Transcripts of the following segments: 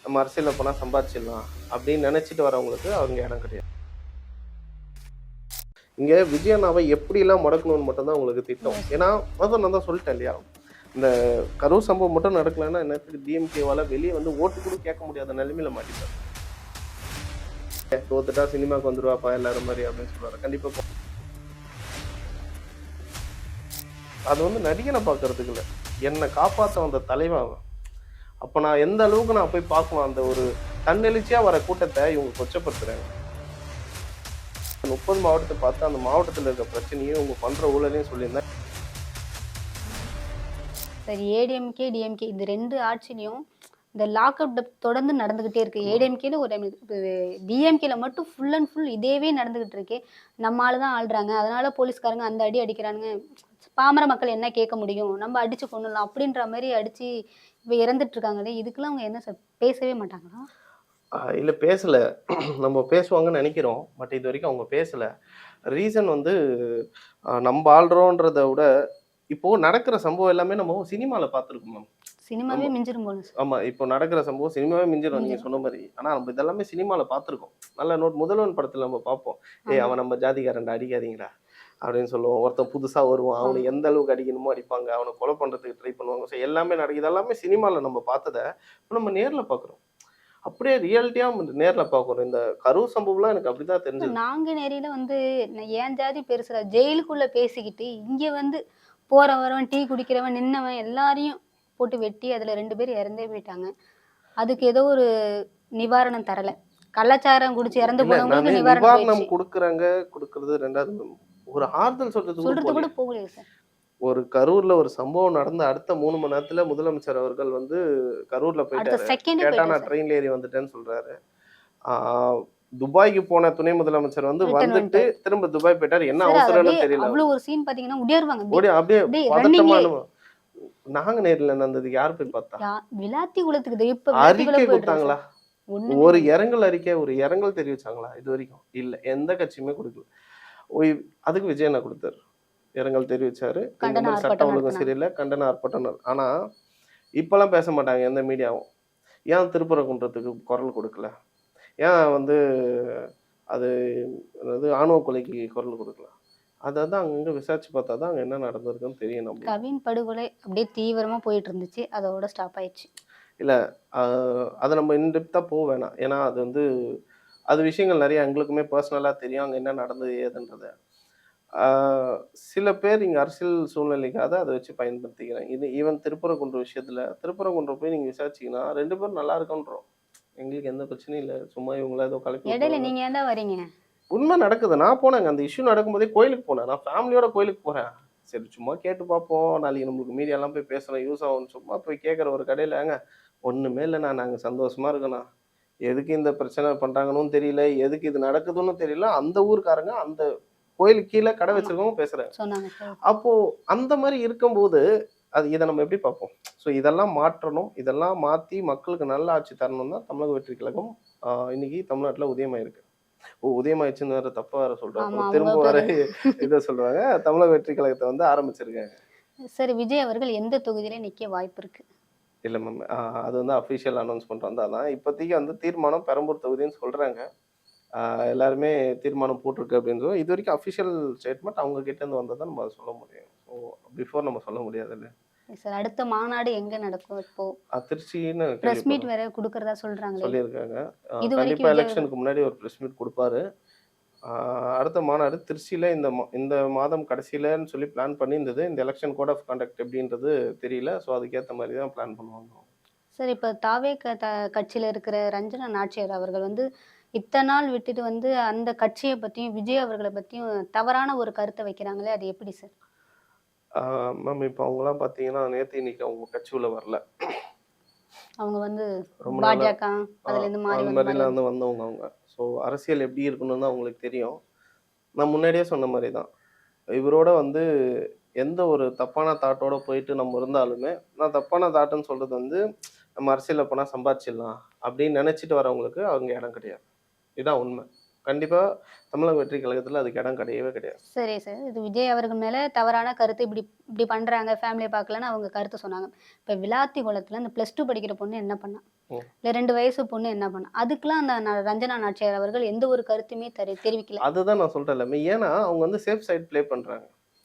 நம்ம அரசியலில் போனால் சம்பாதிச்சிடலாம் அப்படின்னு நினச்சிட்டு வரவங்களுக்கு அவங்க இடம் கிடையாது. இங்கே விஜயண்ணாவை எப்படிலாம் முடக்கணும்னு மட்டும்தான் உங்களுக்கு திட்டம். ஏன்னா அதான் நான் தான் சொல்லிட்டேன் இல்லையா, இந்த கரூர் சம்பவம் மட்டும் நடக்கலைன்னா என்னத்துக்கு டிஎம்கேவால் வெளியே வந்து ஓட்டு கூட கேட்க முடியாத நிலைமையில மாட்டிட்டார். தோத்துட்டா சினிமாவுக்கு வந்துருவாப்பா எல்லாரும் மாதிரி அப்படின்னு சொல்லுவாரு. கண்டிப்பாக அது வந்து நடிகனை பார்க்கறதுக்கு இல்லை, என்னை காப்பாற்ற வந்த தலைவன். அப்போ நான் எந்த அளவுக்கு நான் போய் பார்க்குவேன், அந்த ஒரு தன்னெழுச்சியாக வர கூட்டத்தை இவங்க கொச்சப்படுத்துறாங்க. 30 மாவட்டத்தை பார்த்து அந்த மாவட்டத்தில் இருக்க பிரச்சனையும் இவங்க பண்ணுற ஊழலையும் சொல்லியிருந்தேன். சரி, ஏடிஎம்கே டிஎம்கே இந்த 2 ஆட்சிலையும் இந்த லாக்அப் தொடர்ந்து நடந்துகிட்டே இருக்கு. ஏடிஎம்கேல ஒரு டிஎம்கேல மட்டும் ஃபுல் அண்ட் ஃபுல் இதேவே நடந்துகிட்டு இருக்கு. நம்ம ஆளு தான் ஆள்றாங்க, அதனால போலீஸ்காரங்க அந்த அடி அடிக்கிறானுங்க. பாமர மக்கள் என்ன கேட்க முடியும், நம்ம அடிச்சு கொண்டுலாம் அப்படின்ற மாதிரி அடிச்சு இப்போ இறந்துட்டு இருக்காங்களே, இதுக்கெல்லாம் அவங்க என்ன சார் பேசவே மாட்டாங்களா? இல்லை பேசலை, நம்ம பேசுவாங்கன்னு நினைக்கிறோம். பட் இது வரைக்கும் அவங்க பேசலை. ரீசன் வந்து நம்ம ஆள்றோன்றதை விட இப்போ நடக்கிற சம்பவம் எல்லாமே நம்ம சினிமாவில் பார்த்துருக்கோம் மேம். சினிமாவே மிஞ்சிரும் போல. ஆமாம், இப்போ நடக்கிற சம்பவம் சினிமாவே மிஞ்சிடும் நீங்கள் சொன்ன மாதிரி. ஆனால் நம்ம இதெல்லாமே சினிமாவில் பார்த்துருக்கோம். நல்ல நோட் முதல்வன் படத்தில் நம்ம பார்ப்போம், ஏய் அவன் நம்ம ஜாதிகாரன் அடிக்காதீங்களா அப்படின்னு சொல்லுவோம். ஒருத்தன் புதுசாக வருவான், அவனை எந்த அளவுக்கு அடிக்கணுமோ அடிப்பாங்க, அவனை கொலை பண்ணுறதுக்கு ட்ரை பண்ணுவாங்க. ஸோ எல்லாமே நடக்குது, எல்லாமே சினிமாவில் நம்ம பார்த்ததை இப்போ நம்ம நேரில் பார்க்குறோம். அப்படியே ரியாலிட்டியாக நேரில் பார்க்குறோம். இந்த கரூர் சம்பவம்லாம் எனக்கு அப்படிதான் தெரிஞ்சது. நாங்குநேரியில வந்து ஏன் ஜாதி பெருசுல ஜெயிலுக்குள்ள பேசிக்கிட்டு இங்க வந்து போற வரவன் டீ குடிக்கிறவன் நின்னவன் எல்லாரையும் போட்டு வெட்டி அதுல 2 பேர் இறந்தே போயிட்டாங்க. அதுக்கு ஏதோ ஒரு நிவாரணம் தரல. கள்ளச்சாரம் குடிச்சு இறந்து போனவங்களுக்கு நிவாரணம் கொடுக்குறாங்க. கொடுக்கறது ரெண்டாவது, ஒரு ஆறுதல் சொல்றது கூட போகலையே சார். ஒரு கரூர்ல ஒரு சம்பவம் நடந்த அடுத்த 3 மணி நேரத்துல முதலமைச்சர் அவர்கள் வந்து கரூர்ல போயிட்டாரு. நான் ட்ரெயின்ல ஏறி வந்துட்டேன்னு சொல்றாரு. துபாய்க்கு போன துணை முதலமைச்சர் வந்து வந்துட்டு திரும்ப துபாய் போயிட்டாரு. என்ன அவசரம்னு தெரியல. அவ்வளவு ஒரு சீன் பாத்தீங்கன்னா உடையர்வாங்க. அப்படியே பதட்டமான நாங்க நேர்ல நடந்தது யார் போய் பார்த்தா? விளாத்தி குளத்துக்கு இப்ப அறிக்கை கொடுத்தாங்களா? ஒரு இரங்கல் அறிக்கை, ஒரு இரங்கல் தெரிவிச்சாங்களா? இது வரைக்கும் இல்ல, எந்த கட்சியுமே கொடுக்கல. அதுக்கு விஜயண்ணா கொடுத்தாரு, இரங்கல் தெரிவிச்சாரு. சட்டம் ஒழுங்கு சரியில்லை, கண்டன ஆர்ப்பாட்டம். ஆனா இப்பெல்லாம் பேச மாட்டாங்க எந்த மீடியாவும். ஏன் திருப்பரங்குன்றத்துக்கு குரல் கொடுக்கல? ஏன் வந்து அது ஆணவ கொலைக்கு குரல் கொடுக்கல? அதான் அங்கங்க விசாரிச்சு பார்த்தா தான் அங்க என்ன நடந்திருக்குன்னு தெரியும். நம்ம கவின் படுகொலை அப்படியே தீவிரமா போயிட்டு இருந்துச்சு, அதோட ஸ்டாப் ஆயிடுச்சு. இல்ல அதை நம்ம இன்டெப்தா போக வேணாம். ஏன்னா அது வந்து அது விஷயங்கள் நிறைய எங்களுக்குமே பர்சனலா தெரியும் அங்க என்ன நடந்தது ஏதுன்றத. சில பேர் இங்க அரசியல் சூழ்நிலைக்காக அதை வச்சு பயன்படுத்திக்கிறேன். இது ஈவன் திருப்பரங்குன்ற விஷயத்துல திருப்பரங்குன்ற போய் நீங்க விசாரிச்சீங்கன்னா 2 பேரும் நல்லா இருக்குன்றோம். எங்களுக்கு எந்த பிரச்சனையும் இல்லை. சும்மா இவங்கள ஏதோ கலப்பி இடையில நீங்க ஏன்டா வரீங்க? உண்மை நடக்குது. நான் போனேங்க, அந்த இஷ்யூ நடக்கும்போதே கோயிலுக்கு போனேன். நான் ஃபேமிலியோட கோயிலுக்கு போறேன். சரி சும்மா கேட்டு பார்ப்போம், நாளைக்கு நம்மளுக்கு மீடியாலாம் போய் பேசலாம், யூஸ் ஆகும்னு சும்மா போய் கேட்குற ஒரு கடையில் ஏங்க ஒன்றுமே இல்லைண்ணா, நாங்கள் சந்தோஷமா இருக்கண்ணா, எதுக்கு இந்த பிரச்சனை பண்ணுறாங்கன்னு தெரியல, எதுக்கு இது நடக்குதுன்னு தெரியல, அந்த ஊருக்காரங்க அந்த கோயிலுக்கு கீழே கடை வச்சிருக்கவங்க பேசுறாங்க. அப்போ அந்த மாதிரி இருக்கும்போது இதை நம்ம எப்படி பார்ப்போம்? ஸோ இதெல்லாம் மாற்றணும், இதெல்லாம் மாற்றி மக்களுக்கு நல்ல ஆட்சி தரணும் தான் தமிழக வெற்றி கழகம் இன்னைக்கு தமிழ்நாட்டில் உதயமாயிருக்கு. உதயமாயிடுச்சுன்னு வேற தப்பா வேற சொல்றாங்க, திரும்ப வர இதை சொல்றாங்க. தமிழக வெற்றி கழகத்தை வந்து ஆரம்பிச்சிருக்காங்க. சரி, விஜய் அவர்கள் எந்த தொகுதியில நிக்க வாய்ப்பு இருக்கு? இல்ல மேம், அது வந்து அஃபிஷியல் அனௌன்ஸ்மெண்ட் வந்தாதான். இப்போதைக்கு வந்து தீர்மானம் பெரம்பூர் தொகுதின்னு சொல்றாங்க. எல்லாருமே தீர்மானம் போட்டிருக்கு அப்படின்னு. இது வரைக்கும் அஃபிஷியல் ஸ்டேட்மெண்ட் அவங்க கிட்ட இருந்து வந்ததான் நம்ம சொல்ல முடியும். ஸோ பிஃபோர் நம்ம சொல்ல முடியாதுல்ல சார். அடுத்த மாநாடு எங்க நடக்கும்? இப்போ திருச்சின்னு பிரஸ் மீட் வேற கொடுக்கறதா சொல்றாங்க, சொல்லியிருக்காங்க. கண்டிப்பா எலெக்ஷனுக்கு முன்னாடி ஒரு பிரஸ் மீட் கொடுப்பாரு. அடுத்த மாநாடு திருச்சியில இந்த மாதம் கடைசியிலன்னு சொல்லி பிளான் பண்ணியிருந்தது. இந்த எலெக்ஷன் கோட் ஆஃப் கான்டக்ட் எப்படின்றது தெரியல. ஸோ அதுக்கேற்ற மாதிரி தான் பிளான் பண்ணுவாங்க. சார், இப்போ தாவே கட்சியில இருக்கிற ரஞ்சனா நாச்சியார் அவர்கள் வந்து இத்தனை நாள் விட்டுட்டு வந்து அந்த கட்சியை பத்தியும் விஜய் அவர்களை பத்தியும் தவறான ஒரு கருத்தை வைக்கிறாங்களே, அது எப்படி சார்? மேம் இப்போ அவங்கலாம் பார்த்தீங்கன்னா நேற்று இன்னைக்கு அவங்க கட்சியில் வரல. அவங்க வந்து பாஜக அதுலேருந்து மாதிரிலாம் வந்து வந்தவங்க அவங்க. ஸோ அரசியல் எப்படி இருக்கணும்னு தான் அவங்களுக்கு தெரியும். நான் முன்னாடியே சொன்ன மாதிரி தான், இவரோட வந்து எந்த ஒரு தப்பான தாட்டோட போயிட்டு நம்ம இருந்தாலுமே, நான் தப்பான தாட்டுன்னு சொல்றது வந்து நம்ம அரசியலில் போனால் சம்பாதிச்சிடலாம் அப்படின்னு நினச்சிட்டு வரவங்களுக்கு அவங்க இடம் கிடையாது. இதுதான் உண்மை. கண்டிப்பா தமிழக வெற்றி கழகத்துல அதுக்கு இடம் கிடையவே கிடையாது. சரி சார். இது விஜய் அவர்கள் மேல தவறான கருத்து இப்படி இப்படி பண்றாங்க, ஃபேமிலிய பார்க்கலன்னு அவங்க கருத்து சொன்னாங்க. இப்ப விளாத்திகுளத்துல அந்த +2 படிக்கிற பொண்ணு என்ன பண்ணா? ம். இல்ல 2 வயசு பொண்ணு என்ன பண்ணா? அதுக்கெல்லாம் அந்த ரஞ்சனா நாச்சியார் அவர்கள் எந்த ஒரு கருத்துமே தெரிவிக்கல. அதுதான் நான் சொல்றேன்ல. ஏன்னா அவங்க வந்து சேஃப் சைட் ப்ளே பண்றாங்க.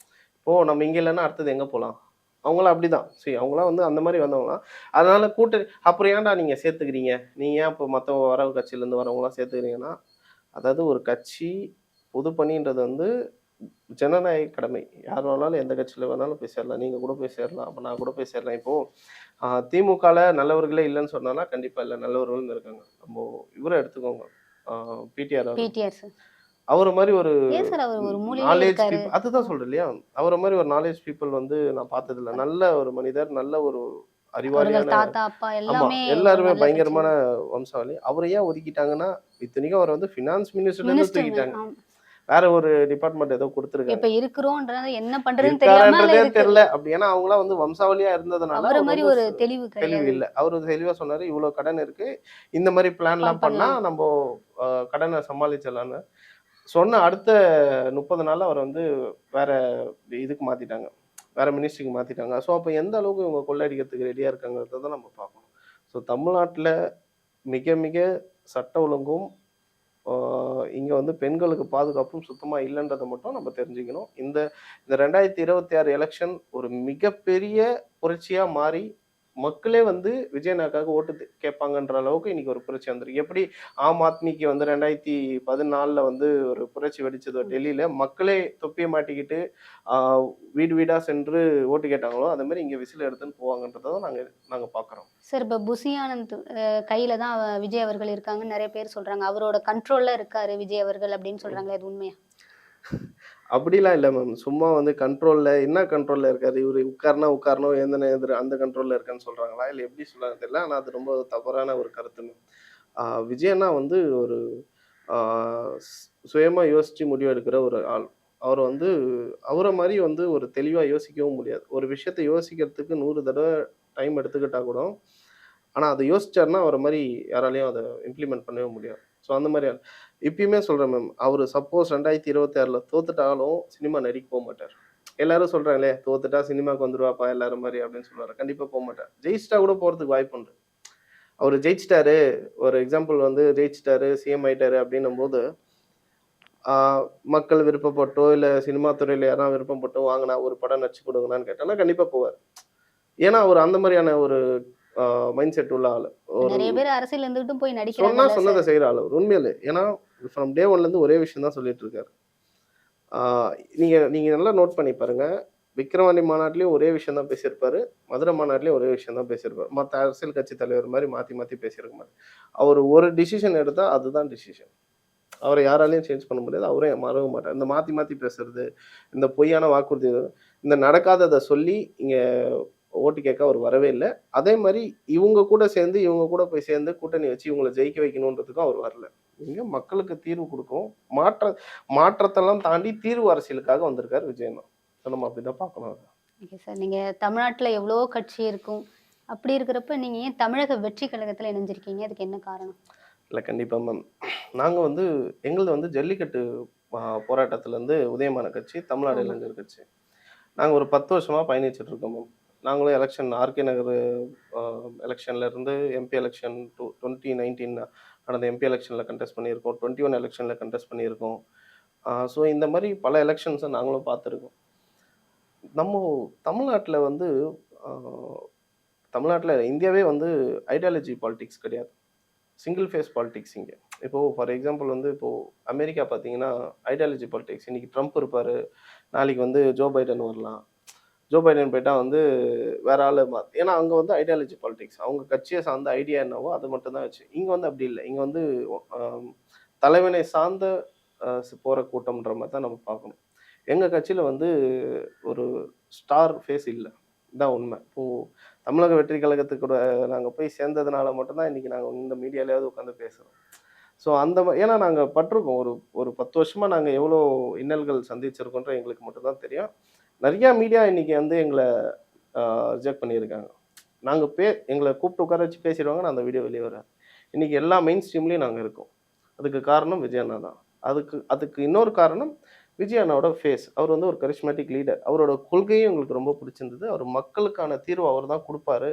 இப்போ நம்ம இங்க இல்லன்னா அடுத்தது எங்க போலாம்? அவங்களாம் அப்படிதான். அவங்கலாம் வந்து அந்த மாரி வந்தவங்க தான். அதனால அப்புறம் ஏன்டா நீங்க சேர்த்துக்கிறீங்க? நீங்க ஏன் இப்போ மத்த கட்சியிலேருந்து வரவங்கலாம் சேர்த்துக்கிறீங்கன்னா, அதாவது ஒரு கட்சி பொது பணின்றது வந்து ஜனநாயக கடமை. யார் வேணாலும் எந்த கட்சியில வேணாலும் போய் சேரலாம். நீங்க கூட போய் சேரலாம். அப்ப நான் கூட போய் சேரலாம். இப்போ திமுகல நல்லவர்களே இல்லன்னு சொன்னானா, கண்டிப்பா இல்ல. நல்லவர்களும் இருக்காங்க. நம்ம இவர எடுத்துக்கோங்க. ஆ பிடிஆர் அவர்கள். பிடிஆர் சார். அவர மாரி ஒரு ஏன் சார் அவர் ஒரு மூலையிலே நாலேட்ஜ் இருக்காரு? அதுதான் சொல்றேன் இல்லையா? அவர மாரி ஒரு நாலேட்ஜ் பீப்பிள் வந்து நான் பார்த்ததில்ல. நல்ல ஒரு மனிதர், நல்ல ஒரு அவர்கள் அறிவாளியான தாத்தா, அப்பா ஆமா. எல்லாமே ஒரு எல்லாருமே நல்ல பயங்கரமான கட்சியில வம்சாவளி. அவர ஏன் ஒதுக்கிட்டாங்கன்னா, இத்தனைக்கும் அவர வந்து ஃபினான்ஸ் மினிஸ்டர்லேருந்து மினிஸ்டர் தூக்கிட்டாங்க. ஆமா. வேற ஒரு டிபார்ட்மெண்ட் ஏதோ குடுத்துருக்காங்க. இப்ப இருக்கிறோம்ன்றது என்ன பண்றதுன்னு தெரியாம இருக்காரான்றதே இருக்கு. தெரியல. அப்படி ஏன்னா அவங்கலாம் வந்து வம்சாவளியா இருந்ததுனால அவர அவருக்கு மாரி வந்து ஒரு தெளிவு தெளிவு கிடையாது. இல்ல. அவரு தெளிவா சொன்னாரு, "இவ்ளோ கடன் இருக்கு. இந்த மாரி பிளான்லாம் பண்ணா பண்ணலாம். நம்போ கடன சமாளிச்சிடலாம்ன்னு." சொன்ன அடுத்த 30 நாள்ல அவர வந்து வேற இதுக்கு மாத்திட்டாங்க. வேற மினிஸ்ட்ரிக்கு மாத்திட்டாங்க. அப்ப எந்த அளவுக்கு இவங்க கொள்ளையடிக்கிறதுக்கு ரெடியா இருக்காங்கன்றத தான் நம்ம பார்க்கணும். தமிழ்நாட்டுல மிக மிக சட்ட ஒழுங்கும் ஆ இங்க வந்து பெண்களுக்கு பாதுகாப்பும் சுத்தமா இல்லன்றத மட்டும் நம்ம தெரிஞ்சுக்கணும். இந்த இந்த 2026 எலக்ஷன் ஒரு மிகப்பெரிய புரட்சியா மாறி, மக்களே வந்து விஜய் அண்ணாக்காக ஓட்டு கேட்பாங்கன்ற அளவுக்கு இன்னைக்கு ஒரு புரட்சி வந்திருக்கு. எப்படி ஆம் ஆத்மிக்கு வந்து 2014ல வந்து ஒரு புரட்சி வெடிச்சதோ டெல்லியில, மக்களே தொப்பிய மாட்டிக்கிட்டு ஆ வீடு வீடா சென்று ஓட்டு கேட்டாங்களோ, அந்த மாரி இங்க விசில் எடுத்துன்னு போவாங்கன்றத தான் நாங்க நாங்க பார்க்குறோம். சார் இப்ப புசி ஆனந்த் கையில தான் விஜய் அவர்கள் இருக்காங்கன்னு நெறைய பேர் சொல்றாங்க. அவரோட கண்ட்ரோல்ல இருக்காரு விஜய் அவர்கள் அப்படின்னு சொல்றாங்களே, அது உண்மையா? அப்படிலாம் இல்ல மேம். சும்மா வந்து கண்ட்ரோல்ல என்ன கண்ட்ரோல்ல இருக்காரு? இவரு உட்காருனா உட்காரணும், எழுந்துனா எழுந்துரு அந்த கண்ட்ரோல்ல இருக்கான்னு சொல்றாங்களா? இல்ல எப்படி சொல்றாங்கன்னு தெரியல. ஆனா அது ரொம்ப தவறான ஒரு கருத்து மேம். விஜய் அண்ணா வந்து ஒரு ஆ சுயமா யோசிச்சு முடிவு எடுக்கிற ஒரு ஆள். அவர் வந்து அவர மாரி வந்து ஒரு தெளிவா யோசிக்கவும் முடியாது. ஒரு விஷயத்த யோசிக்கிறதுக்கு 100 தடவ டைம் எடுத்துக்கிட்டா கூட, ஆனா அத யோசிச்சாருன்னா, அவர மாரி யாராலயும் அத இம்ப்ளிமெண்ட் பண்ணவே முடியாது. அந்த மாரி ஆள். இப்பயுமே சொல்றேன் மேம். அவரு சப்போஸ் 2026ல தோத்துட்டாலும் சினிமா நடிக்க போமாட்டாரு. எல்லாரும் சொல்றாங்களே, "தோத்துட்டா சினிமாக்கு வந்துருவாப்பா எல்லாரும் மாரி" அப்படின்னு சொல்லுவாரு. கண்டிப்பா போமாட்டாரு. ஜெயிச்சிட்டா கூட போறதுக்கு வாய்ப்பு உண்டு. அவரு ஜெயிச்சுட்டாரு, ஒரு எக்ஸாம்பிள் வந்து ஜெயிச்சுட்டாரு, சிஎம் ஆயிட்டாரு அப்படின்னும்போது, ஆ மக்கள் விருப்பப்பட்டோ, இல்ல சினிமா துறையில யாராவது விருப்பப்பட்டோ, "வாங்கண்ணா ஒரு படம் நடிச்சு குடுங்கண்ணான்னு" கேட்டான்னா, கண்டிப்பா போவாரு. ஏன்னா, அவரு அந்த மாரியான ஒரு அ மைண்ட் செட் உள்ள ஆளு. ஒரு நெறைய பேர் அரசியல்ல இருந்துகிட்டும் போய் சொன்னா நடிக்கிறாங்கல்ல சொன்னத சார். செய்ற ஆளு அவரு. உண்மையிலே. ஏன்னா, ஃப்ரம் டே ஒன்லேருந்து ஒரே விஷயம் தான் சொல்லிட்டு இருக்காரு. ஆ நீங்க நீங்க நல்லா நோட் பண்ணி பாருங்க. விக்கிரவாண்டி மாநாட்டிலயும் ஒரே விஷயம் தான் பேசியிருப்பாரு. மதுரை மாநாட்டிலயும் ஒரே விஷயம் தான் பேசியிருப்பாரு. மத்த அரசியல் கட்சி தலைவர் மாரி மாத்தி மாத்தி பேசியிருக்க மாட்டாரு. அவரு ஒரு டிசிஷன் எடுத்தா அதுதான் டிசிஷன். அவர யாராலயும் சேஞ்ச் பண்ண முடியாது. அவரும் மாறவும் மாட்டார். இந்த மாத்தி மாத்தி பேசுறது, இந்த பொய்யான வாக்குறுதி, இந்த நடக்காதத சொல்லி இங்க ஓட்டு கேட்க அவர் வரவே இல்ல. அதே மாரி இவங்க கூட சேர்ந்து, இவங்க கூட போய் சேர்ந்து கூட்டணி வச்சு இவங்கள ஜெயிக்க வைக்கணுன்றதுக்கும் அவர் வரல. இங்க மக்களுக்கு தீர்வு குடுக்கவும், மாற்ற மாற்றத்தெல்லாம் தாண்டி தீர்வு அரசியலுக்காக வந்திருக்காரு விஜய் அண்ணா. நம்ம அப்படிதான் பார்க்கணும் அத. Okay sir. நீங்க தமிழ்நாட்டுல எவ்வளவோ கட்சி இருக்கும். அப்படி இருக்கிறப்ப நீங்க ஏன் தமிழக வெற்றி கழகத்துல இணைஞ்சிருக்கீங்க? அதுக்கு என்ன காரணம்? இல்ல கண்டிப்பா மேம். நாங்க வந்து எங்களுது வந்து ஜல்லிக்கட்டு போராட்டத்திலருந்து உதயமான கட்சி, தமிழ்நாடு ஆமா. இளைஞர் கட்சி. நாங்க ஒரு 10 வருஷமா பயணிச்சுட்டு இருக்கோம் மேம். நாங்களும் எலக்ஷன் ஆர்கே நகர் அ எலக்ஷன்ல இருந்து எம்பி எலக்ஷன் 2019 நடந்த எம்பி எலக்ஷன்ல கன்டெஸ்ட் பண்ணியிருக்கோம். 21 எலக்ஷன்ல கன்டெஸ்ட் பண்ணியிருக்கோம். இந்த மாரி பல எலக்ஷன்ஸ நாங்களும் பார்த்துருக்கோம். நம்ம தமிழ்நாட்டுல வந்து அ தமிழ்நாட்டுல இந்தியாவே வந்து ஐடியாலஜி பாலிடிக்ஸ் கிடையாது. சிங்கிள் ஃபேஸ் பாலிடிக்ஸ் இங்க. இப்போ ஃபார் எக்ஸாம்பிள் வந்து இப்போ அமெரிக்கா பார்த்தீங்கன்னா, ஐடியாலஜி பாலிடிக்ஸ். இன்னைக்கு ட்ரம்ப் இருப்பாரு. நாளைக்கு வந்து ஜோ பைடன் வரலாம். ஜோ பைடன் போயிட்டா வந்து வேற ஆளு ஏன்னா அங்க வந்து ஐடியாலஜி பாலிடிக்ஸ். அவங்க கட்சிய சார்ந்த ஐடியா என்னவோ அது மட்டும் தான் வச்சு. இங்க வந்து அப்படி இல்ல. இங்க வந்து அ தலைவனை சார்ந்த போற கூட்டம்ன்ற மாரி தான் நம்ம பார்க்கணும். எங்க கட்சியில வந்து ஒரு ஸ்டார் ஃபேஸ் இல்ல. இதான் உண்மை. இப்போ தமிழக வெற்றி கழகத்துக்கு கூட நாங்க போய் சேர்ந்ததுனால மட்டும் தான் இன்னைக்கு நாங்க இந்த மீடியாலயாவது உட்காந்து பேசுறோம். ஏன்னா நாங்க பட்டுருக்கோம். ஒரு ஒரு 10 வருஷமா நாங்க எவ்வளோ இன்னல்கள் சந்திச்சிருக்கோன்ற எங்களுக்கு மட்டும் தான் தெரியும். நெறைய மீடியா இன்னைக்கு வந்து எங்கள ரிஜெக்ட் பண்ணியிருக்காங்க. நாங்க எங்கள கூப்பிட்டு உட்கார வச்சு பேசிருவாங்க. நான் அந்த வீடியோ வெளிய வராது. இன்னைக்கு எல்லா மெயின் ஸ்ட்ரீம்லயும் நாங்க இருக்கோம். அதுக்கு காரணம் விஜய் அண்ணா தான். அதுக்கு அதுக்கு இன்னொரு காரணம் விஜய் அண்ணாவோட ஃபேஸ். அவர் வந்து ஒரு கரிஸ்மேட்டிக் லீடர். அவரோட கொள்கையும் எங்களுக்கு ரொம்ப பிடிச்சிருந்தது. அவர் மக்களுக்கான தீர்வு அவர் தான் குடுப்பாரு.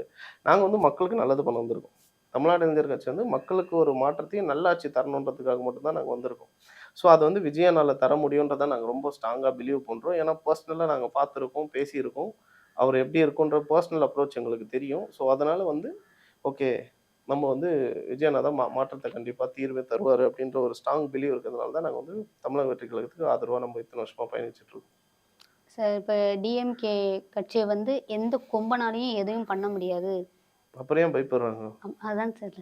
நாங்க வந்து மக்களுக்கு நல்லது பண்ண வந்திருக்கோம். தமிழ்நாடு இளைஞர் கட்சி வந்து மக்களுக்கு ஒரு மாற்றத்தையும் நல்லாட்சி தரணுன்றதுக்காக மட்டும் தான் நாங்க வந்திருக்கோம். ஸோ அது வந்து விஜய் அண்ணால தர முடியுன்றத நாங்க ரொம்ப ஸ்ட்ராங்கா பிலீவ் பண்றோம். ஏன்னா பர்சனலா நாங்க பார்த்துருக்கோம், பேசியிருக்கோம். அவர் எப்படி இருக்குன்ற பர்சனல் அப்ரோச் எங்களுக்கு தெரியும். ஸோ அதனால வந்து ஓகே. நம்ம வந்து விஜய் அண்ணா தான் மாற்றத்த கண்டிப்பா தீர்வே தருவாரு அப்படின்ற ஒரு ஸ்ட்ராங் பிலீவ் இருக்கிறதுனால தான் நாங்க வந்து தமிழக வெற்றி கழகத்துக்கு ஆதரவா நம்ம இத்தனை வருஷமா பயணிச்சுட்டு இருக்கோம். சார் இப்போ டிஎம்கே கட்சியை வந்து எந்த கொம்பனாலையும் எதுவும் பண்ண முடியாது. அப்புறம் ஏன் பயப்படுறாங்க? அதான் சார்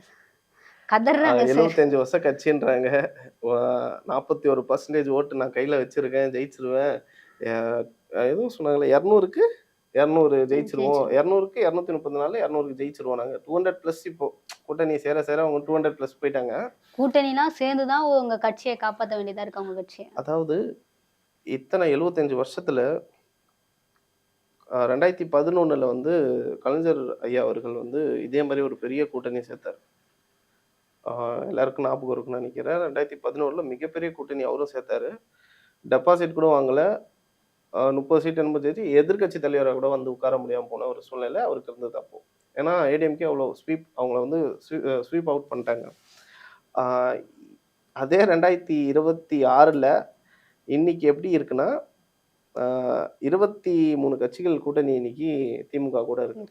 கதறாங்க சார். 75 வருஷம் கட்சின்றாங்க. 41% ஓட்டு நான் கையில வச்சிருக்கேன், ஜெயிச்சிருவேன். அ எதுவும் சொன்னாங்கல்ல 200க்கு 200 ஜெயிச்சிருவோம். ஜெயிச்சிருவோம். 200க்கு 230 நாள்ல 200க்கு ஜெயிச்சிருவோம் நாங்க. 200+ இப்போ கூட்டணி சேர சேர அவங்க 200+ போயிட்டாங்க. கூட்டணிலாம் சேர்ந்து தான் உங்க கட்சியை காப்பாற்ற வேண்டியதா இருக்கு உங்க கட்சியை. அதாவது இத்தனை 75 வருஷத்துல 2011ல வந்து கலைஞர் ஐயா அவர்கள் வந்து இதே மாரி ஒரு பெரிய கூட்டணி சேர்த்தாரு. ஆ எல்லாருக்கும் ஞாபகம் இருக்கும்னு நினைக்கிறேன். 2011ல மிகப்பெரிய கூட்டணி அவரும் சேர்த்தாரு. டெபாசிட் கூட வாங்கல. 30 சீட் என்னமோ ஜெயிச்சு எதிர்க்கட்சி தலைவரா கூட வந்து உட்கார முடியாம போன ஒரு சூழ்நிலை அவருக்கு இருந்தது அப்போ. ஏன்னா ஏடிஎம்கே அவ்வளோ அவங்கள வந்து ஸ்வீப் அவுட் பண்ணிட்டாங்க. ஆ அதே 2026ல இன்னைக்கு எப்படி இருக்குன்னா, 23 கட்சிகள் கூட்டணி இன்னைக்கு திமுக கூட இருக்கு.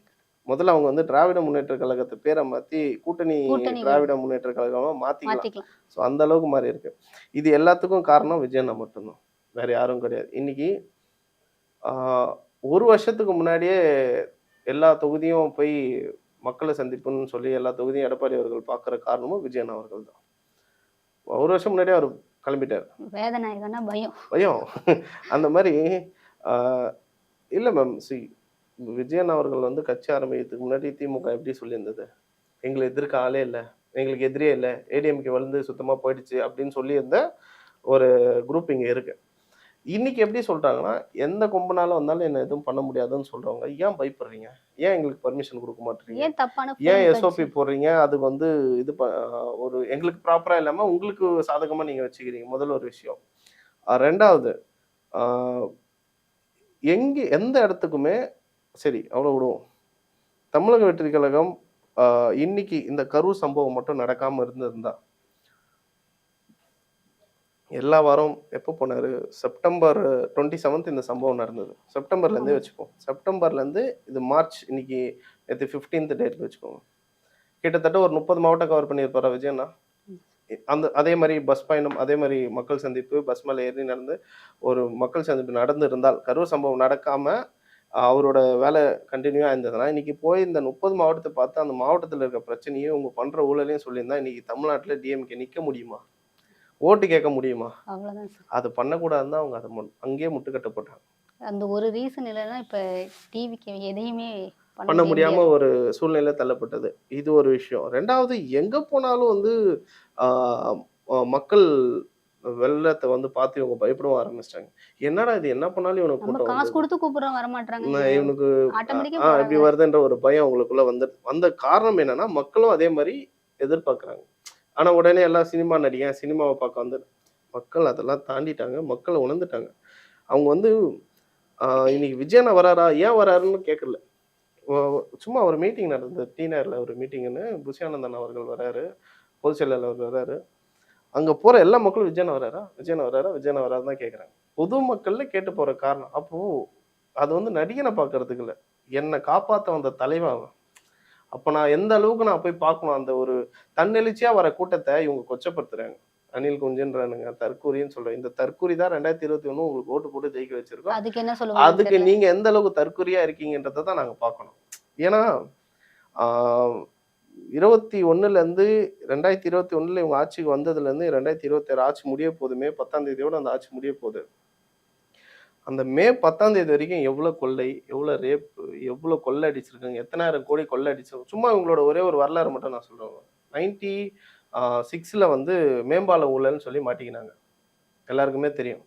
முதல்ல அவங்க வந்து திராவிட முன்னேற்ற கழகத்து பேரை மாத்தி கூட்டணி கூட்டணி திராவிட முன்னேற்ற கழகமா மாத்திக்கலாம். மாத்திக்கலாம். ஸோ அந்த அளவுக்கு மாறி இருக்கு. இது எல்லாத்துக்கும் காரணம் விஜய் அண்ணா மட்டும்தான். வேற யாரும் கிடையாது. இன்னைக்கு ஆ 1 வருஷத்துக்கு முன்னாடியே எல்லா தொகுதியும் போய் மக்களை சந்திப்புன்னு சொல்லி எல்லா தொகுதியும் எடப்பாடி அவர்கள் பார்க்குற காரணமும் விஜய் அண்ணா அவர்கள் தான். 1 வருஷம் முன்னாடியே அவர் கிளம்பிட்டார். வேதநாயகன்னா பயம். பயம். அந்த மாரி ஆ இல்ல மேம். விஜய் அண்ணா அவர்கள் வந்து கட்சி ஆரம்பிக்கிறதுக்கு முன்னாடி திமுக எப்படி சொல்லியிருந்தது? எங்கள எதிர்க்க ஆளே இல்ல. எங்களுக்கு எதிரியே இல்ல. ஏடிஎம்கே வந்து சுத்தமா போயிடுச்சு அப்படின்னு சொல்லியிருந்த ஒரு குரூப் இங்க இருக்கு. இன்னைக்கு எப்படி சொல்றாங்கன்னா, எந்த கொம்பனால வந்தாலும் என்ன எதுவும் பண்ண முடியாதுன்னு சொல்றவங்க, ஏன் பயப்படுறீங்க? ஏன் எங்களுக்கு பெர்மிஷன் குடுக்க மாட்றீங்க? ஏன் தப்பான ஏன் ஃபோன் எஸ்ஓபி கட்சி? போடுறீங்க? அதுக்கு வந்து இது ஒரு எங்களுக்கு ப்ராப்பரா இல்லாம உங்களுக்கு சாதகமா நீங்க வச்சுக்கிறீங்க. முதல் ஒரு விஷயம். 2வது ஆ எந்த இடத்துக்குமே சரி அவ்வளோ விடுவோம். தமிழக வெற்றி கழகம் இன்னைக்கு இந்த கரூர் சம்பவம் மட்டும் நடக்காம இருந்திருந்தா, எல்லா வாரம் எப்போ போனாரு? செப்டம்பர் 27 இந்த சம்பவம் நடந்தது. செப்டம்பர்லேருந்தே ஆமா. வச்சுப்போம். செப்டம்பர்லேருந்து இது மார்ச் இன்னைக்கு நேத்து 15th டேட் வச்சுக்கோங்க. கிட்டத்தட்ட ஒரு 30 மாவட்டம் கவர் பண்ணியிருப்பாரா விஜய் அண்ணா? அதே மாரி பஸ் பயணம், அதே மாரி மக்கள் சந்திப்பு, பஸ் மேல ஏறி நடந்து ஒரு மக்கள் சந்திப்பு நடந்திருந்தால், கரூர் சம்பவம் நடக்காம அவரோட வேலை கன்டினியூவா இருந்ததுன்னா, இன்னைக்கு போய் இந்த 30 மாவட்டத்த பார்த்து அந்த மாவட்டத்துல இருக்க பிரச்சனையும், இவங்க பண்ற ஊழலையும் சொல்லியிருந்தா, இன்னைக்கு தமிழ்நாட்டுல டிஎம்கே நிக்க முடியுமா? ஓட்டு கேட்க முடியுமா? அவ்வளவுதான் சார். அது பண்ணக்கூடாதுன்னு தான் அவங்க அத அங்கேயே முட்டுக்கட்ட போட்டாங்க. அந்த ஒரு ரீசன் இல்லைன்னா இப்ப டிவிக்கு எதையுமே பண்ண பண்ண முடியாம முடியாது. ஒரு சூழ்நிலை தள்ளப்பட்டது. இது ஒரு விஷயம். 2வது எங்க போனாலும் வந்து ஆ மக்கள் வெள்ளத்த வந்து பார்த்து இவங்க பயப்படவும் ஆரம்பிச்சுட்டாங்க. என்னடா இது என்ன பண்ணாலும் இவனுக்கு நம்ம கூட்டம் காசு வந்தது. கொடுத்து கூப்பிடுறோம் வர மாட்றாங்க. இவனுக்கு ஆட்டோமேட்டிக்கா இப்படி போறாங்க. வருதுன்ற ஒரு பயம் அவங்களுக்குள்ள வந்த காரணம் என்னன்னா, மக்களும் அதே மாரி எதிர்பார்க்குறாங்க. ஆனா உடனே எல்லாம் சினிமா நடிகன், சினிமாவ பார்க்க வந்து மக்கள் அதெல்லாம் தாண்டிட்டாங்க. மக்கள் உணர்ந்துட்டாங்க. அவங்க வந்து இன்னைக்கு விஜய் அண்ணா வராரா? ஏன் வராருன்னு கேட்கல. ஒ சும்மா ஒரு மீட்டிங் நடந்தது. டி.நகர்ல ஒரு மீட்டிங்ன்னு புஷி ஆனந்தன் அவர்கள் வராரு. பொதுச் செயலாளர் அவர் வராரு. அங்க போற எல்லா மக்களும் விஜய் அண்ணா வராரா? விஜய் அண்ணா வராரா? விஜய் அண்ணா வராருன்னு தான் கேட்குறாங்க. பொது மக்கள்ல கேட்டு போற காரணம். அப்போ அது வந்து நடிகன பார்க்கறதுக்கு இல்ல. என்ன காப்பாத்த வந்த தலைவன் அவன். அப்ப நான் எந்த அளவுக்கு நான் போய் பார்க்கணும். அந்த ஒரு தன்னெழுச்சியா வர கூட்டத்த இவங்க கொச்சப்படுத்துறாங்க. அணில் குஞ்சுன்றானுங்க, தற்கூரின்னு சொல்றேன். இந்த தற்கூரி தான் 2021 உங்களுக்கு ஓட்டு போட்டு ஜெயிக்க வச்சிருக்கோம். அதுக்கு என்ன சொல்லுவாங்கன்னு அதுக்கு தெரியல. நீங்க எந்த அளவுக்கு தற்கூரியா இருக்கீங்கன்றத தான் நாங்க பார்க்கணும். ஏன்னா, ஆ 21லேருந்து 2021ல இவங்க ஆட்சிக்கு வந்ததுலேருந்து 2026 ஆட்சி முடிய போதுமே 10ஆம் தேதியோட அந்த ஆட்சி முடிய போகுது. அந்த மே 10ஆம் தேதி வரைக்கும் எவ்வளோ கொள்ளை, எவ்வளோ ரேப், எவ்வளோ கொள்ளை அடிச்சிருக்காங்க, எத்தனாயிரம் கோடி கொள்ளை அடிச்சோம். சும்மா இவங்களோட ஒரே ஒரு வரலாறு மட்டும் நான் சொல்றேன். 96ல வந்து மேம்பால ஊழல்னு சொல்லி மாட்டிக்கினாங்க. எல்லாருக்குமே தெரியும்.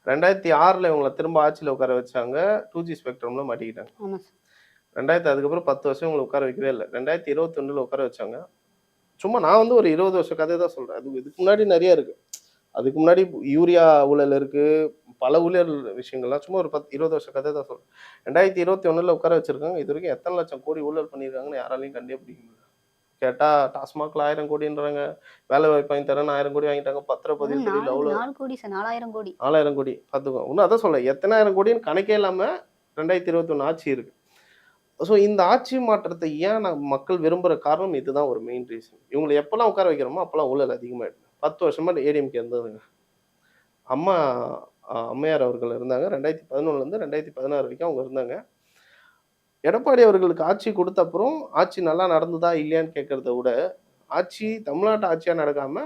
2006ல இவங்கள திரும்ப ஆட்சியில உட்கார வச்சாங்க. 2G ஸ்பெக்ட்ரம்ல மாட்டிக்கிட்டாங்க. ஆமா சார். அதுக்கப்புறம் 10 வருஷம் இவங்கள உட்கார வைக்கவே இல்ல. 2021ல உட்கார வச்சாங்க. சும்மா நான் வந்து ஒரு 20 வருஷ கதை தான் சொல்றேன். இதுக்கு முன்னாடி நெறைய இருக்கு. அதுக்கு முன்னாடி யூரியா ஊழல் இருக்கு, பல ஊழல் விஷயங்கள்லாம் சும்மா ஒரு 10, 20 வருஷ கதை தான் சொல்றேன். 2021ல உட்கார வச்சிருக்காங்க. இதுவரைக்கும் எத்தன லட்சம் கோடி ஊழல் பண்ணியிருக்காங்கன்னு யாராலயும் கண்டே பிடிக்க முடியல. கேட்டா டாஸ்மாக்ல 1000 கோடின்றாங்க. வேலை வாய்ப்பு வாங்கி தரேன்னு 1000 கோடி வாங்கிட்டாங்க. அதுவும் பத்திரப்பதிவு துறையில 4 அவ்வளோ 4 கோடி சார், 4000 கோடி. 4000 கோடி பார்த்துக்கோ. இன்னும் அதான் சொல்றேன். எத்தனாயிரம் கோடின்னு கணக்கே இல்லாம 2021 ஆட்சி இருக்கு. ஸோ இந்த ஆட்சி மாற்றத்தை ஏன் மக்கள் விரும்புற காரணம் இதுதான் ஒரு மெயின் ரீசன். இவங்கள எப்பலாம் உட்கார வைக்கிறோமோ அப்பலாம் ஊழல் அதிகமாயிடுது. 10 வருஷமா ஏடிஎம்கே இருந்ததுங்க. அம்மா அம்மையார் அவர்கள் இருந்தாங்க. 2011லேருந்து 2016 வரைக்கும் அவங்க இருந்தாங்க. எடப்பாடி அவர்களுக்கு ஆட்சி குடுத்த அப்புறம், ஆட்சி நல்லா நடந்ததா இல்லையான்னு கேட்கிறத விட, ஆட்சி தமிழ்நாட்டு ஆட்சியா நடக்காம,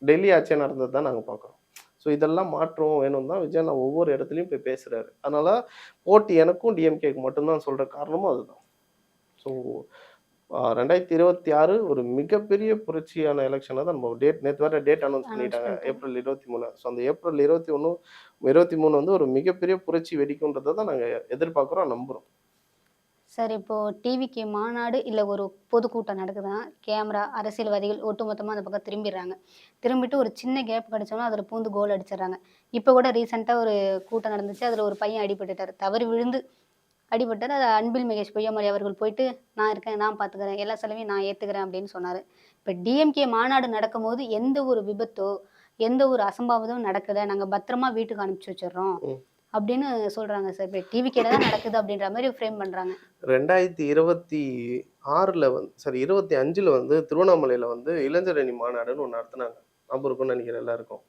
டெல்லி ஆட்சியா நடந்தது தான் நாங்க பார்க்குறோம். ஸோ இதெல்லாம் மாற்றம் வேணும்னு தான் விஜய் அண்ணா ஒவ்வொரு இடத்துலயும் போய் பேசுறாரு. அதனால போட்டி எனக்கும் டிஎம்கேக்கு மட்டும் தான் சொல்ற காரணமும் அதுதான். ஸோ 2026 ஒரு மிகப்பெரிய புரட்சியான எலக்ஷனா தான் நம்ம நேத்து வேற டேட் அனௌன்ஸ் அனௌன்ஸ் பண்ணிட்டாங்க. பண்ணிட்டாங்க. ஏப்ரல் 23. ஸோ அந்த ஏப்ரல் 21, 23 வந்து ஒரு மிகப்பெரிய புரட்சி வெடிக்கும்ன்றத தான் நாங்க எதிர்பார்க்குறோம், நம்புறோம். சார் இப்போ டிவிக்கு மாநாடு இல்ல ஒரு பொதுக்கூட்டம் நடக்குதுன்னா, கேமரா, அரசியல்வாதிகள் ஒட்டுமொத்தமா அந்த பக்கம் திரும்பிடுறாங்க. திரும்பிட்டு ஒரு சின்ன கேப் கிடைச்சோம்னா, அதில பூந்து கோல் அடிச்சிடுறாங்க. இப்போ கூட ரீசென்ட்டா ஒரு கூட்டம் நடந்துச்சு. அதில ஒரு பையன் அடிபட்டுட்டாரு. தவறி விழுந்து அடிபட்டாரு. அது அன்பில் மகேஷ் பொய்யாமொழி அவர்கள் போயிட்டு, "நான் இருக்கேன், நான் பார்த்துக்கிறேன். எல்லா செலவையும் நான் ஏத்துக்கிறேன்" அப்படின்னு சொன்னாரு. இப்ப டிஎம்கே மாநாடு நடக்கும்போது எந்த ஒரு விபத்தோ, எந்த ஒரு அசம்பாவிதமும் நடக்கல. நாங்க பத்திரமா வீட்டுக்கு அனுப்பிச்சு வச்சுர்றோம். ம். அப்படின்னு சொல்றாங்க சார். இப்ப டிவிகேல தான் நடக்குது அப்படின்ற மாரி ஃப்ரேம் பண்றாங்க. 2026ல சாரி 25ல திருவண்ணாமலையில இளைஞர் அணி மாநாடுன்னு ஒண்ணு நடத்துனாங்க. ஞாபகம் இருக்கும்னு நினைக்கிறேன் எல்லாருக்கும்.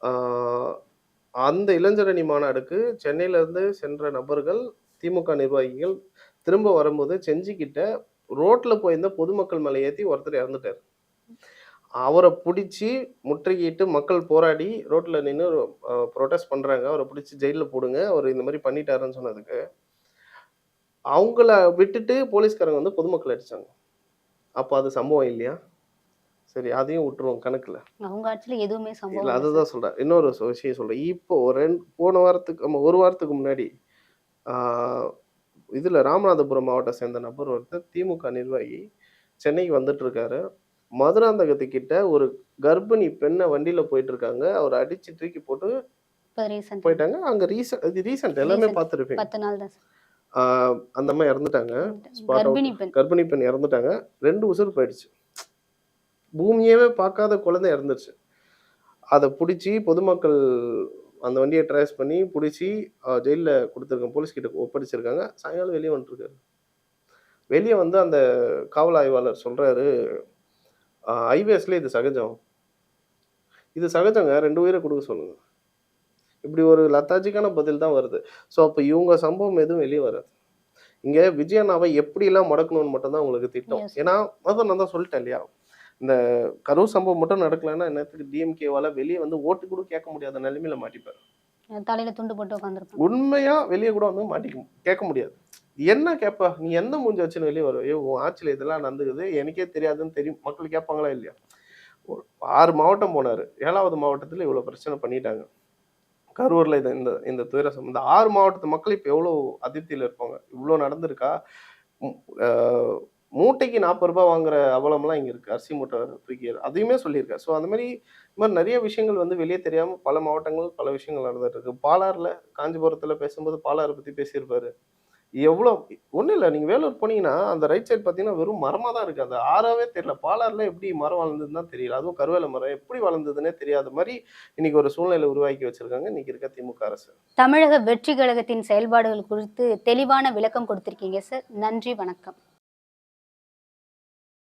ஆ அந்த இளைஞர் அணி மாநாடுக்கு சென்னையில இருந்து சென்ற நபர்கள், திமுக நிர்வாகிகள் திரும்ப வரும்போது செஞ்சிகிட்ட ரோட்ல போயிருந்த பொதுமக்கள் மேல ஏத்தி ஒருத்தர் இறந்துட்டாரு. அவர புடிச்சு முற்றுகையிட்டு மக்கள் போராடி ரோட்ல நின்னு புரொடெஸ்ட் பண்றாங்க. அவர புடிச்சு ஜெயில்ல போடுங்க. அவரு இந்த மாரி பண்ணிட்டாருன்னு சொன்னதுக்கு, அவங்கள விட்டுட்டு போலீஸ்காரங்க பொதுமக்கள அடிச்சாங்க. அப்ப அது சம்பவம் இல்லையா? சரி, அதையும் விட்டுருவோம் கணக்குல. அவங்க ஆட்சியில எதுவுமே இல்ல சம்பவம் இல்ல சார். அதுதான் சொல்றேன். இன்னொரு விஷயம் சொல்றேன். இப்போ போன வாரத்துக்கு 1 வாரத்துக்கு முன்னாடி, ஆ இதுல ராமநாதபுரம் மாவட்ட சேர்ந்த நபர் ஒருத்தர் திமுக நிர்வாகி சென்னைக்கு வந்துட்டு இருக்காரு. மதுராந்தகத்து கிட்ட ஒரு கர்ப்பிணி பெண்ண வண்டியில போயிட்டு இருக்காங்க. அவர அடிச்சு தூக்கி போட்டு இப்ப ரீசென்ட் போயிட்டாங்க. அங்க இது ரீசென்ட் எல்லாமே பார்த்திருப்பீங்க. 10 நாள் தான் சார். ஆ அந்த அம்மா இறந்துட்டாங்க. Spot out. கர்ப்பிணி பெண். கர்ப்பிணி பெண் இறந்துட்டாங்க. 2 உசுர் போயிடுச்சு. பூமியவே பார்க்காத குழந்தை இறந்துருச்சு. அத புடிச்சு பொதுமக்கள் அந்த வண்டிய ட்ரேஸ் பண்ணி புடிச்சு ஜெயில்ல குடுத்துருக்காங்க. போலீஸ் கிட்ட ஒப்படைச்சிருக்காங்க. சாயங்காலம் வெளிய வந்துட்டுருக்காரு. வெளிய அந்த காவல் ஆய்வாளர் சொல்றாரு, ஹைவேஸ்ல இது சகஜம். இது சகஜங்க. 2 உயிர குடுக்க சொல்லுங்க. இப்படி ஒரு லத்தாஜிக்கான பதில் தான் வருது. ஸோ அப்ப இவங்க சம்பவம் எதுவும் வெளிய வராது. இங்க விஜய் அண்ணாவ எப்படிலாம் மடக்கணும்னு மட்டும் தான் உங்களுக்கு திட்டம். எஸ். ஏன்னா, அதான் நான் தான் சொல்லிட்டேன் இல்லையா? இந்த கரூர் சம்பவம் மட்டும் நடக்கலன்னா, என்னத்துக்கு டிஎம்கேவால வெளிய ஓட்டு கூட கேட்க முடியாத நிலைமையில மாட்டிப்பாரு. தலையில துண்டு போட்டு உட்காந்துருப்பாங்க. உண்மையா வெளிய கூட கேட்க முடியாது. என்ன கேட்ப? நீ எந்த மூஞ்ச வச்சுன்னு வெளிய வருவ? "ஏய் உன் ஆட்சியில இதெல்லாம் நடந்துக்குது. எனக்கே தெரியாதுன்னு தெரியும்." மக்கள் கேட்பாங்களா இல்லையா? ஒரு 6 மாவட்டம் போனாரு. 7வது மாவட்டத்துல இவ்வளவு பிரச்சனை பண்ணிட்டாங்க. கரூர்ல இந்த இந்த துயர இந்த 6 மாவட்டத்து மக்கள் இப்ப எவ்வளோ அதிர்ச்சியில இருப்பாங்க. இவ்ளோ நடந்திருக்கா? ம் அ மூட்டைக்கு ரூ. 40 வாங்குற அவலம்லாம் இங்க இருக்கு. அரிசி மூட்டை தூக்கி அதையுமே சொல்லியிருக்காரு. ஸோ அந்த மாரி நெறைய விஷயங்கள் வெளிய தெரியாம பல மாவட்டங்கள் பல விஷயங்கள் நடந்துட்டு இருக்கு. பாலாறுல காஞ்சிபுரத்துல பேசும்போது பாலாறு பத்தி பேசியிருப்பாரு. எவ்வளோ ஒண்ணும் இல்ல. நீங்க வேலூர் போனீங்கன்னா, அந்த ரைட் சைடு பார்த்தீங்கன்னா, வெறும் மரமா தான் இருக்கு. அந்த ஆறாவே தெரியல. பாலாறுல எப்படி மரம் வளர்ந்ததுன்னு தான் தெரியல. அதுவும் கருவேல மரம் எப்படி வளர்ந்ததுன்னே தெரியாத மாரி இன்னைக்கு ஒரு சூழ்நிலை உருவாக்கி வச்சிருக்காங்க, இன்னைக்கு இருக்க திமுக அரசு. தமிழக வெற்றி கழகத்தின் செயல்பாடுகள் குறித்து தெளிவான விளக்கம் கொடுத்திருக்கீங்க சார். நன்றி, வணக்கம்.